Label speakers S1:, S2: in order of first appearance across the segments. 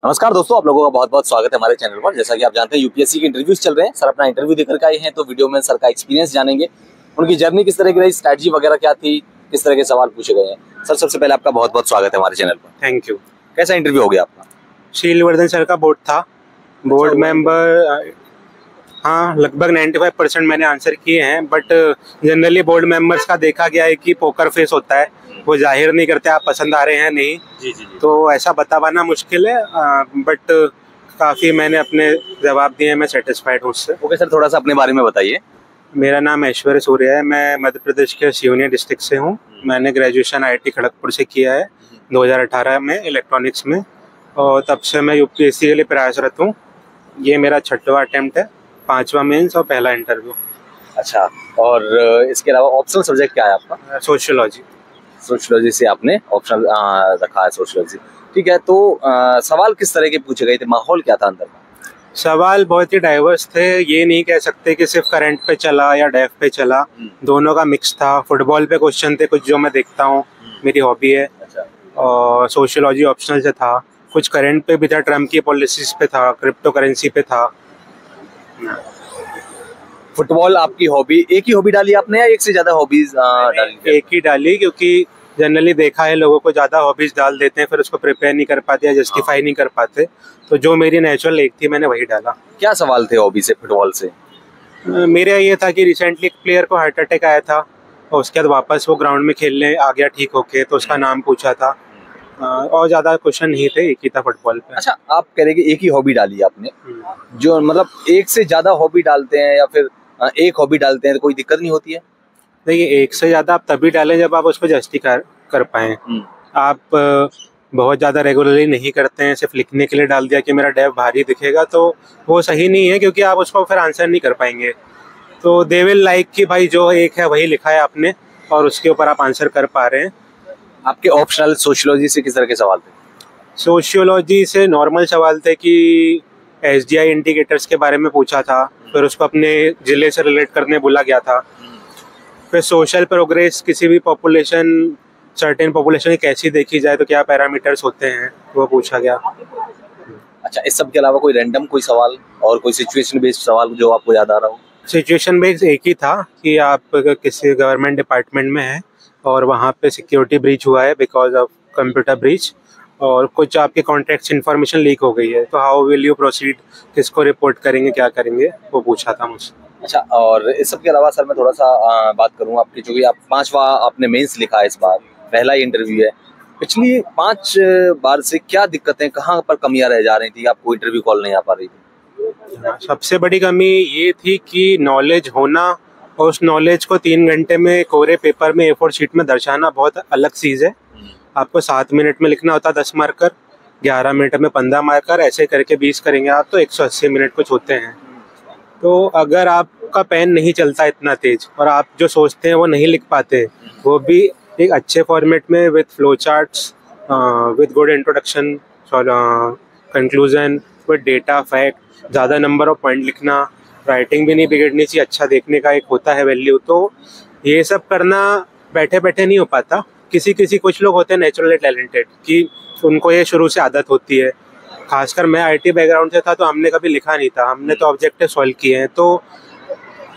S1: नमस्कार दोस्तों, आप लोगों का बहुत बहुत स्वागत है हमारे चैनल पर। जैसा कि आप जानते हैं यूपीएससी के इंटरव्यूज चल रहे हैं। सर अपना इंटरव्यू देकर के आए हैं, तो वीडियो में सर का एक्सपीरियंस जानेंगे, उनकी जर्नी किस तरह की रही, स्ट्रैटेजी वगैरह क्या थी, किस तरह के सवाल पूछे गए हैं। सर सबसे पहले आपका बहुत बहुत स्वागत है हमारे चैनल पर।
S2: Thank you.
S1: कैसा इंटरव्यू हो गया आपका?
S2: शीलवर्धन सर का बोर्ड था, बोर्ड मेंबर। हाँ, लगभग 95% मैंने आंसर किए हैं, बट जनरली बोर्ड मेंबर्स का देखा गया है कि पोकर फेस होता है, वो जाहिर नहीं करते आप पसंद आ रहे हैं नहीं।
S1: जी।
S2: तो ऐसा बता पाना मुश्किल है, बट काफ़ी मैंने अपने जवाब दिए हैं, मैं सेटिस्फाइड हूँ उससे।
S1: ओके सर, थोड़ा सा अपने बारे में बताइए।
S2: मेरा नाम ऐश्वर्य सूर्य है, मैं मध्य प्रदेश के सिवनी डिस्ट्रिक्ट से हूँ। मैंने ग्रेजुएशन IIT खड़गपुर से किया है 2018 में इलेक्ट्रॉनिक्स में, और तब से मैं यूपीएससी के लिए प्रयासरत हूँ। ये मेरा 6वां अटेम्प्ट है, 5वां मेंस और पहला इंटरव्यू।
S1: अच्छा, और इसके अलावा ऑप्शनल सब्जेक्ट क्या है आपका?
S2: सोशियोलॉजी।
S1: सोशियोलॉजी से आपने ऑप्शनल रखा है, सोशियोलॉजी। ठीक है, तो सवाल किस तरह के पूछे गए थे, माहौल क्या था अंदर का?
S2: सवाल बहुत ही डाइवर्स थे, ये नहीं कह सकते कि सिर्फ करंट पे चला या डेफ पे चला, दोनों का मिक्स था। फुटबॉल पे क्वेश्चन थे कुछ जो मैं देखता हूँ, मेरी हॉबी है।
S1: अच्छा।
S2: और सोशियोलॉजी ऑप्शनल से था, कुछ करंट पे भी था, ट्रम्प की पॉलिसीज पे था, क्रिप्टो करेंसी पे था।
S1: फुटबॉल आपकी हॉबी, एक ही हॉबी डाली आपने या एक से ज्यादा हॉबीज डाली?
S2: एक ही डाली, क्योंकि जनरली देखा है लोगों को ज्यादा हॉबीज डाल देते हैं, फिर उसको प्रिपेयर नहीं कर पाते या जस्टिफाई नहीं कर पाते। तो जो मेरी नेचुरल एक थी, मैंने वही डाला।
S1: क्या सवाल थे हॉबी से, फुटबॉल से?
S2: मेरा ये था कि रिसेंटली एक प्लेयर को हार्ट अटैक आया था, और उसके बाद वापस वो ग्राउंड में खेलने आ गया ठीक होके, तो उसका नाम पूछा था। और ज्यादा क्वेश्चन नहीं थे, एक ही था फुटबॉल पे।
S1: अच्छा, आप कह रहे कि एक ही हॉबी डाली आपने, जो मतलब एक से ज्यादा हॉबी डालते हैं या फिर एक हॉबी डालते हैं तो कोई दिक्कत नहीं होती है?
S2: देखिए, एक से ज्यादा आप तभी डालें जब आप उसको जस्टिफाई कर पाएं। आप बहुत ज़्यादा रेगुलरली नहीं करते हैं, सिर्फ लिखने के लिए डाल दिया कि मेरा डेव भारी दिखेगा, तो वो सही नहीं है, क्योंकि आप उसको फिर आंसर नहीं कर पाएंगे। तो दे विल लाइक कि भाई जो एक है वही लिखा है आपने, और उसके ऊपर आप आंसर कर पा रहे हैं।
S1: आपके ऑप्शनल सोशियोलॉजी से किस तरह के सवाल थे?
S2: सोशियोलॉजी से नॉर्मल सवाल थे कि SDI इंडिकेटर्स के बारे में पूछा था, फिर उसको अपने ज़िले से रिलेट करने बोला गया था। फिर सोशल प्रोग्रेस, किसी भी पॉपुलेशन, सर्टेन पॉपुलेशन कैसी देखी जाए तो क्या पैरामीटर्स होते हैं, वो पूछा गया।
S1: अच्छा, इस सब के अलावा कोई रैंडम कोई सवाल और कोई सिचुएशन बेस्ड सवाल जो आपको याद आ रहा हो?
S2: सिचुएशन बेस्ड एक ही था कि आप किसी गवर्नमेंट डिपार्टमेंट में हैं और वहाँ पे सिक्योरिटी ब्रीच हुआ है बिकॉज ऑफ कंप्यूटर ब्रीच, और कुछ आपके कॉन्टैक्ट्स इन्फॉर्मेशन लीक हो गई है, तो हाउ विल यू प्रोसीड, किसको रिपोर्ट करेंगे, क्या करेंगे, वो पूछा था मुझसे।
S1: अच्छा, और इस सब के अलावा सर मैं थोड़ा सा बात करूँ आपकी, जो कि आप 5वां आपने मेंस लिखा है, इस बार पहला ही इंटरव्यू है। पिछली 5 बार से क्या दिक्कतें, कहाँ पर कमियां रह जा रही थी, आपको इंटरव्यू कॉल नहीं आ पा रही थी?
S2: सबसे बड़ी कमी ये थी कि नॉलेज होना, और उस नॉलेज को 3 घंटे में कोरे पेपर में A4 शीट में दर्शाना बहुत अलग चीज़ है। आपको 7 मिनट में लिखना होता 10 मार्कर, 11 मिनट में 15 मार्कर, ऐसे करके 20 करेंगे आप तो 180 मिनट कुछ होते हैं। तो अगर आपका पेन नहीं चलता इतना तेज और आप जो सोचते हैं वो नहीं लिख पाते, वो भी एक अच्छे फॉर्मेट में with flow charts, with good introduction, conclusion, with data fact, ज़्यादा नंबर ऑफ पॉइंट लिखना, राइटिंग भी नहीं बिगड़नी चाहिए, अच्छा देखने का एक होता है वैल्यू, तो ये सब करना बैठे बैठे नहीं हो पाता। कुछ लोग होते हैं नेचुरली टैलेंटेड कि उनको ये शुरू से आदत होती है। खासकर मैं IT बैकग्राउंड से था, तो हमने कभी लिखा नहीं था, हमने तो ऑब्जेक्टिव सॉल्व किए हैं। तो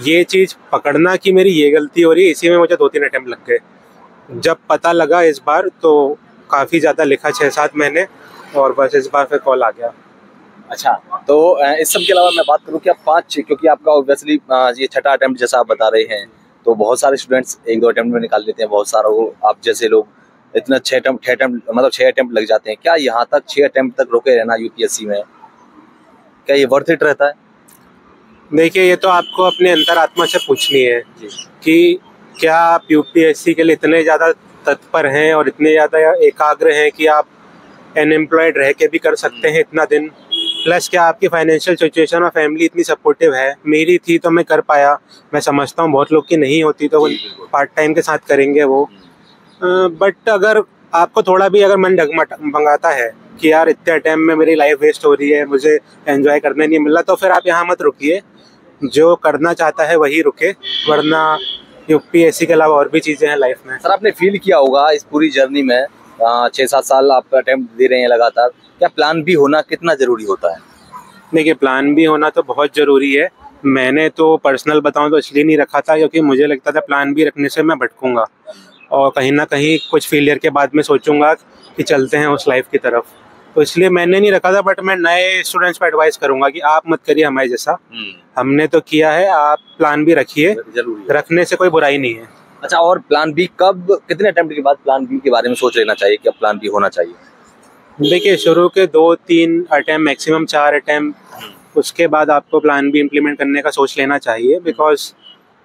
S2: ये चीज़ पकड़ना कि मेरी ये गलती हो रही है, इसी में मुझे 2-3 अटेम्प्ट लग गए। जब पता लगा इस बार, तो काफ़ी ज़्यादा लिखा 6-7 महीने, और बस इस बार फिर कॉल आ गया।
S1: अच्छा, तो इस सब के अलावा मैं बात करूं कि आप 5, क्योंकि आपका ऑब्वियसली ये 6ठा अटेम्प्ट जैसा आप बता रहे हैं, तो बहुत सारे स्टूडेंट्स 1-2 अटेम्प्ट में निकाल लेते हैं, बहुत सारा वो आप जैसे लोग इतना 6 अटेम्प्ट मतलब 6 अटेम्प्ट लग जाते हैं। क्या यहाँ तक 6 अटेम्प्ट तक रोके रहना यूपीएससी में, क्या ये वर्थ इट रहता है?
S2: देखिए, ये तो आपको अपने अंतरात्मा से पूछनी है कि क्या आप यूपीएससी के लिए इतने ज़्यादा तत्पर हैं और इतने ज़्यादा एकाग्र हैं कि आप अनएम्प्लॉयड रह के भी कर सकते हैं इतना दिन, प्लस क्या आपकी फाइनेंशियल सिचुएशन और फैमिली इतनी सपोर्टिव है। मेरी थी तो मैं कर पाया, मैं समझता हूँ बहुत लोग की नहीं होती, तो वो पार्ट टाइम के साथ करेंगे वो। बट अगर आपको थोड़ा भी अगर मन डगमगाता है कि यार इतने टाइम में मेरी लाइफ वेस्ट हो रही है, मुझे एंजॉय करने नहीं मिल रहा, तो फिर आप यहाँ मत रुकिए, जो करना चाहता है वही रुके, वरना यूपीएससी के अलावा और भी चीज़ें हैं लाइफ में।
S1: सर आपने फील किया होगा इस पूरी जर्नी में, 6-7 साल आप अटेम्प्ट दे रहे हैं लगातार, क्या प्लान बी होना कितना जरूरी होता है?
S2: देखिए, प्लान बी होना तो बहुत ज़रूरी है। मैंने तो पर्सनल बताऊं तो इसलिए नहीं रखा था क्योंकि मुझे लगता था प्लान बी रखने से मैं भटकूंगा और कहीं ना कहीं कुछ फेलियर के बाद में सोचूंगा कि चलते हैं उस लाइफ की तरफ। तो इसलिए मैंने नहीं रखा था। बट मैं नए स्टूडेंट्स को एडवाइस करूंगा कि आप मत करिए हमारे जैसा। हमने तो किया है, आप प्लान बी रखिए, रखने से कोई बुराई नहीं है।
S1: अच्छा, और प्लान बी कब, कितने अटेम्प्ट के बाद प्लान बी के बारे में सोच लेना चाहिए कि अब प्लान बी होना चाहिए?
S2: देखिए, शुरू के 2-3 अटैम्प्ट, मैक्सिमम 4 अटैम्प्ट, उसके बाद आपको प्लान बी इम्प्लीमेंट करने का सोच लेना चाहिए। बिकॉज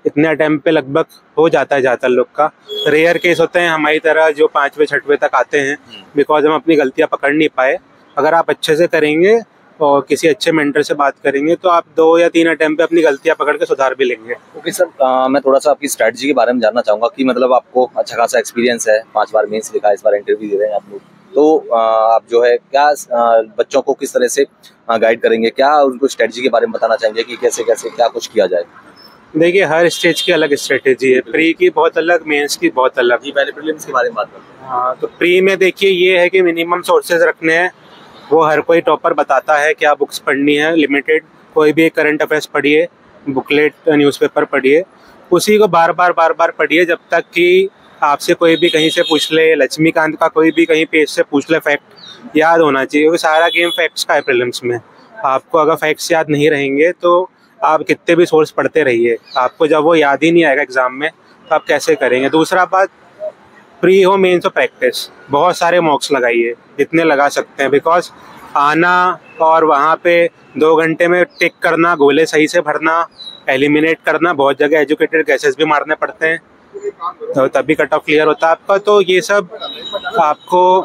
S2: इतने अटैम्प्ट पे लगभग हो जाता है ज़्यादातर लोग का। रेयर केस होते हैं हमारी तरह जो 5वें 6वें तक आते हैं बिकॉज हम अपनी गलतियाँ पकड़ नहीं पाए। अगर आप अच्छे से करेंगे और किसी अच्छे मेंटर से बात करेंगे तो आप 2 या 3 अटैम्प्ट पे अपनी गलतियाँ पकड़ के सुधार भी लेंगे।
S1: ओके सर, मैं थोड़ा सा आपकी स्ट्रैटेजी के बारे में जानना चाहूँगा कि मतलब आपको अच्छा खासा एक्सपीरियंस है, 5 बार मेंस लिखा है, इस बार इंटरव्यू दे रहे हैं आप लोग, तो आप जो है क्या बच्चों को किस तरह से गाइड करेंगे, क्या उनको स्ट्रैटेजी के बारे में बताना चाहेंगे कि कैसे कैसे क्या कुछ किया जाए?
S2: देखिए, हर स्टेज की अलग स्ट्रेटेजी है। प्री की बहुत अलग, मेंस की बहुत अलग।
S1: ये पहले प्रीलिम्स के बारे में बात करते हैं।
S2: हाँ, तो प्री में देखिए ये है कि मिनिमम सोर्सेज रखने हैं। वो हर कोई टॉपर बताता है क्या बुक्स पढ़नी है, लिमिटेड। कोई भी करंट अफेयर्स पढ़िए, बुकलेट, न्यूज़पेपर पढ़िए, उसी को बार बार पढ़िए जब तक कि आपसे कोई भी कहीं से पूछ ले, लक्ष्मीकांत का कोई भी कहीं पेज से पूछ ले, फैक्ट याद होना चाहिए क्योंकि सारा गेम फैक्ट्स का है प्रीलिम्स में। आपको अगर फैक्ट्स याद नहीं रहेंगे तो आप कितने भी सोर्स पढ़ते रहिए, आपको जब वो याद ही नहीं आएगा एग्जाम में तो आप कैसे करेंगे। दूसरा बात, प्री हो मेंस हो प्रैक्टिस, बहुत सारे मॉक्स लगाइए जितने लगा सकते हैं। बिकॉज आना और वहाँ पे 2 घंटे में टिक करना, गोले सही से भरना, एलिमिनेट करना, बहुत जगह एजुकेटेड गैसेस भी मारने पड़ते हैं तो तभी कट ऑफ क्लियर होता है आपका। तो ये सब आपको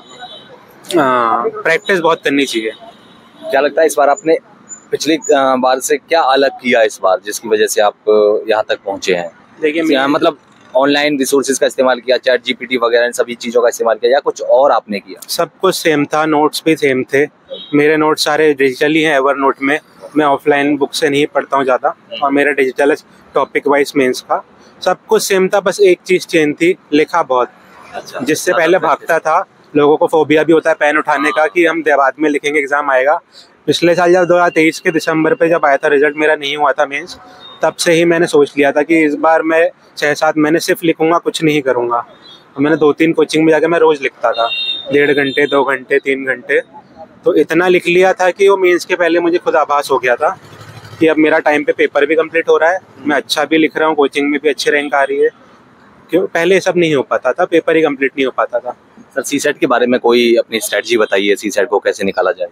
S2: प्रैक्टिस बहुत करनी चाहिए।
S1: क्या लगता है इस बार आपने पिछली बार से क्या अलग किया इस बार जिसकी वजह से आप यहाँ तक पहुँचे हैं?
S2: देखिए,
S1: मतलब ऑनलाइन रिसोर्सेज का इस्तेमाल किया, चैट जीपीटी वगैरह इन सभी चीज़ों का इस्तेमाल किया या कुछ और आपने किया?
S2: सब कुछ सेम था, नोट्स भी सेम थे। मेरे नोट्स सारे डिजिटल ही हैं एवर नोट में। मैं ऑफलाइन बुक से नहीं पढ़ता हूँ ज़्यादा और मेरा डिजिटल है टॉपिक वाइज मेंस का। सब कुछ सेम था, बस एक चीज़ चेंज थी, लिखा बहुत।
S1: अच्छा,
S2: जिससे पहले भागता था, लोगों को फोबिया भी होता है पेन उठाने का कि हम बाद में लिखेंगे, एग्जाम आएगा। पिछले साल जब 2023 के दिसंबर पे जब आया था रिजल्ट, मेरा नहीं हुआ था मेंस, तब से ही मैंने सोच लिया था कि इस बार मैं 6-7 महीने सिर्फ लिखूंगा, कुछ नहीं करूंगा। और मैंने 2-3 कोचिंग में जाकर मैं रोज लिखता था, 1.5 घंटे, 2 घंटे, 3 घंटे। तो इतना लिख लिया था कि वो मेंस के पहले मुझे खुद आभास हो गया था कि अब मेरा टाइम पे पेपर भी कंप्लीट हो रहा है, मैं अच्छा भी लिख रहा हूँ, कोचिंग में भी अच्छी रैंक आ रही है। क्यों पहले ये सब नहीं हो पाता था, पेपर ही कंप्लीट नहीं हो पाता था।
S1: सर, सीसेट के बारे में कोई अपनी स्ट्रेटजी बताइए, सीसेट को कैसे निकाला जाए?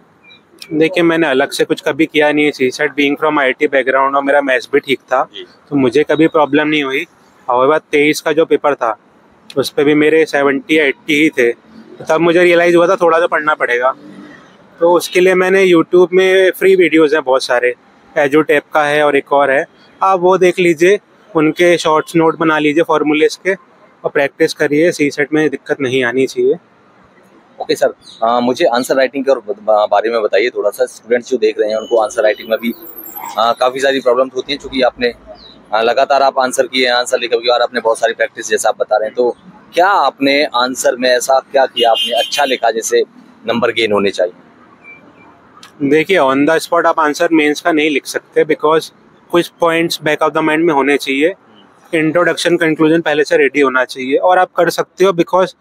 S2: देखिए, मैंने अलग से कुछ कभी किया नहीं है। CSAT being from IT background और मेरा मैथ्स भी ठीक था तो मुझे कभी प्रॉब्लम नहीं हुई। और 23 का जो पेपर था उस पर भी मेरे 70 या 80 ही थे। तो तब मुझे रियलाइज़ हुआ था थोड़ा तो पढ़ना पड़ेगा। तो उसके लिए मैंने यूट्यूब में फ्री वीडियोज़ हैं बहुत सारे, एजुटेप का है और एक और है, आप वो देख लीजिए, उनके शॉर्ट्स नोट बना लीजिए फॉर्मूलेस के और प्रैक्टिस करिए। सीसेट में दिक्कत नहीं आनी चाहिए।
S1: ओके सर, मुझे आंसर राइटिंग के और बारे में बताइए थोड़ा सा। स्टूडेंट्स जो देख रहे हैं उनको आंसर राइटिंग में भी काफ़ी सारी प्रॉब्लम्स होती हैं, क्योंकि आपने लगातार आप आंसर किए हैं, आंसर लिखे हुए और आपने बहुत सारी प्रैक्टिस जैसा आप बता रहे हैं। तो क्या आपने आंसर में ऐसा क्या किया आपने अच्छा लिखा जैसे नंबर गेन होने चाहिए?
S2: देखिए, ऑन द स्पॉट आप आंसर मेंस का नहीं लिख सकते बिकॉज कुछ points back of the mind में होने चाहिए। इंट्रोडक्शन, कंक्लूजन पहले से रेडी होना चाहिए और आप कर सकते हो बिकॉज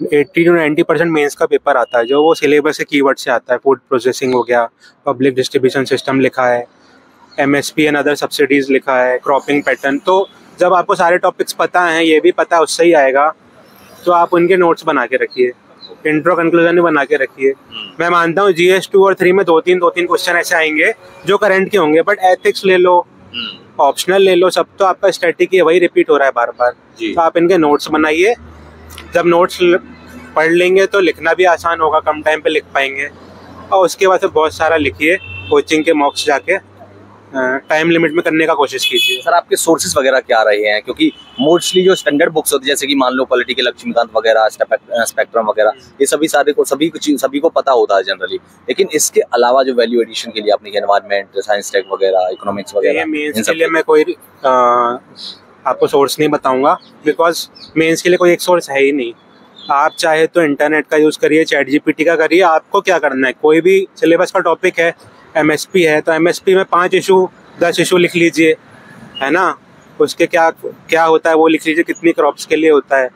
S2: 80 to 90% मेंस का पेपर आता है जो वो सिलेबस से कीवर्ड से आता है। फूड प्रोसेसिंग हो गया, पब्लिक डिस्ट्रीब्यूशन सिस्टम लिखा है, MSP एंड अदर सब्सिडीज लिखा है, क्रॉपिंग पैटर्न। तो जब आपको सारे टॉपिक्स पता हैं, ये भी पता है उससे ही आएगा, तो आप उनके नोट्स बना के रखिए, इंट्रो कंक्लूजन भी बना के रखिए। मैं मानता हूँ GS 2 और 3 में 2-3 क्वेश्चन ऐसे आएंगे जो करंट के होंगे, बट एथिक्स ले लो, ऑप्शनल ले लो, सब तो आपका स्टैटिक ही वही रिपीट हो रहा है बार बार। तो आप इनके नोट्स बनाइए। जब नोट्स पढ़ लेंगे तो लिखना भी आसान होगा, कम टाइम पे लिख पाएंगे। और उसके बाद बहुत सारा लिखिए, कोचिंग के मॉक्स जाके टाइम लिमिट में करने का कोशिश कीजिए।
S1: सर, आपके सोर्सेज वगैरह क्या रहे हैं? क्योंकि मोस्टली जो स्टैंडर्ड बुक्स होती है जैसे कि मान लो पॉलिटी के लक्ष्मीकांत वगैरह, स्पेक्ट्रम वगैरह, ये सभी को पता होता है जनरली, लेकिन इसके अलावा जो वैल्यू एडिशन के लिए आपने एनवायरमेंट, साइंस टेक वगैरह, इकोनॉमिक्स वगैरह,
S2: मेंस के लिए मैं कोई आपको सोर्स नहीं बताऊंगा बिकॉज मेंस के लिए कोई एक सोर्स है ही नहीं। आप चाहे तो इंटरनेट का यूज़ करिए, चैट जीपीटी का करिए। आपको क्या करना है, कोई भी सिलेबस का टॉपिक है, एमएसपी है तो एमएसपी में 5 इशू 10 इशू लिख लीजिए, है ना। उसके क्या क्या होता है वो लिख लीजिए, कितनी क्रॉप्स के लिए होता है,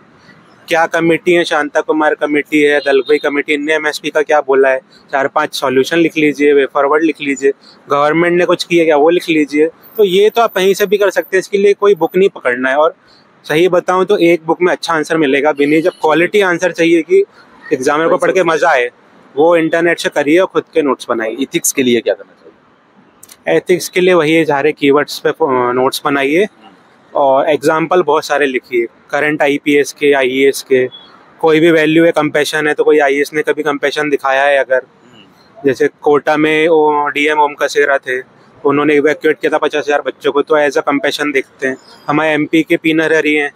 S2: क्या कमेटी है, शांता कुमार कमेटी है, दलगई कमेटी, इनने एमएसपी का क्या बोला है, 4-5 सॉल्यूशन लिख लीजिए, वे फॉरवर्ड लिख लीजिए, गवर्नमेंट ने कुछ किया क्या वो लिख लीजिए। तो ये तो आप कहीं से भी कर सकते हैं, इसके लिए कोई बुक नहीं पकड़ना है। और सही बताऊं तो एक बुक में अच्छा आंसर मिलेगा भी नहीं। जब क्वालिटी आंसर चाहिए कि एग्जामिनर को पढ़ के मजा आए, वो इंटरनेट से करिए और खुद के नोट्स बनाइए।
S1: इथिक्स के लिए क्या करना चाहिए?
S2: एथिक्स के लिए वही सारे कीवर्ड्स पे नोट्स बनाइए और एग्जाम्पल बहुत सारे लिखिए, करंट आईपीएस के, आईएएस के, कोई भी वैल्यू है, कंपैशन है तो कोई आईएएस ने कभी कंपैशन दिखाया है। अगर जैसे कोटा में वो डीएम ओम कसेरा थे, उन्होंने इवैक्यूएट किया था 50,000 बच्चों को, तो एज अ कंपैशन देखते हैं। हमारे एमपी के पी नरहरी हैं,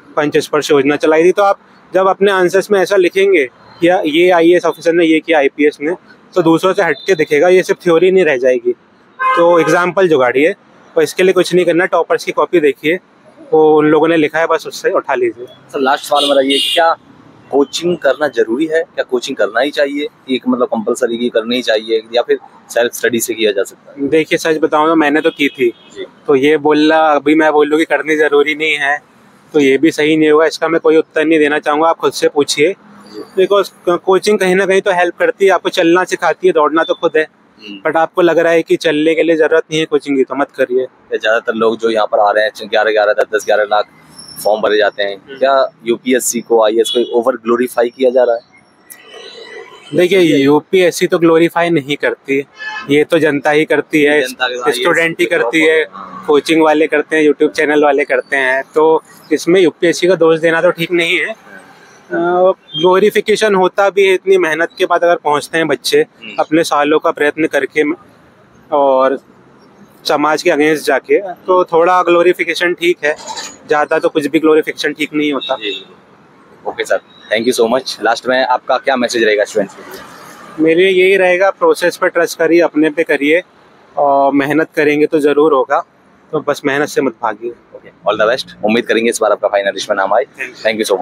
S2: पंचस्पर्श योजना चलाई थी। तो आप जब अपने आंसर्स में ऐसा लिखेंगे या ये आईएएस ऑफिसर ने ये किया, आईपीएस ने, तो दूसरों से हटके दिखेगा, ये सिर्फ थ्योरी नहीं रह जाएगी। तो एग्जाम्पल जुगाड़िए और इसके लिए कुछ नहीं करना, टॉपर्स की कॉपी देखिए, वो उन लोगों ने लिखा है, बस उससे उठा लीजिए।
S1: सर लास्ट सवाल मेरा ये कि क्या कोचिंग करना जरूरी है? क्या कोचिंग करना ही चाहिए, एक मतलब कंपलसरी की करनी ही चाहिए, या फिर सेल्फ स्टडी से किया जा सकता है?
S2: देखिए सच बताऊं तो मैंने तो की थी, तो ये बोलना अभी मैं बोलूँ कि करनी जरूरी नहीं है तो ये भी सही नहीं होगा। इसका मैं कोई उत्तर नहीं देना चाहूँगा, आप खुद से पूछिए। बिकॉज कोचिंग कहीं ना कहीं तो हेल्प करती है, आपको चलना सिखाती है, दौड़ना तो खुद है, बट आपको लग रहा है कि चलने के लिए जरूरत नहीं है कोचिंग की, तो मत करिए।
S1: ज्यादातर लोग जो यहाँ पर आ रहे हैं 11-11, 10-10, 11 लाख फॉर्म भरे जाते हैं, क्या यूपीएससी को, आईएएस को ओवर ग्लोरीफाई किया जा रहा है?
S2: देखिए यूपीएससी तो ग्लोरीफाई नहीं करती, ये तो जनता ही करती है, स्टूडेंट ही करती है, कोचिंग वाले करते हैं, यूट्यूब चैनल वाले करते हैं। तो इसमें यूपीएससी का दोष देना तो ठीक नहीं है। ग्लोरिफिकेशन होता भी है, इतनी मेहनत के बाद अगर पहुंचते हैं बच्चे अपने सालों का प्रयत्न करके और समाज के अगेंस्ट जाके, तो थोड़ा ग्लोरिफिकेशन ठीक है, ज़्यादा तो कुछ भी ग्लोरिफिकेशन ठीक नहीं होता।
S1: Okay sir, thank you so much. Last में आपका क्या मैसेज रहेगा स्टूडेंट्स के लिए?
S2: मेरे यही रहेगा, प्रोसेस पर ट्रस्ट करिए, अपने पे करिए और मेहनत करेंगे तो ज़रूर होगा, तो बस मेहनत से मत भागिए।
S1: All the best. उम्मीद करेंगे इस बार आपका फाइनल लिस्ट में नाम आए। Thank you so much.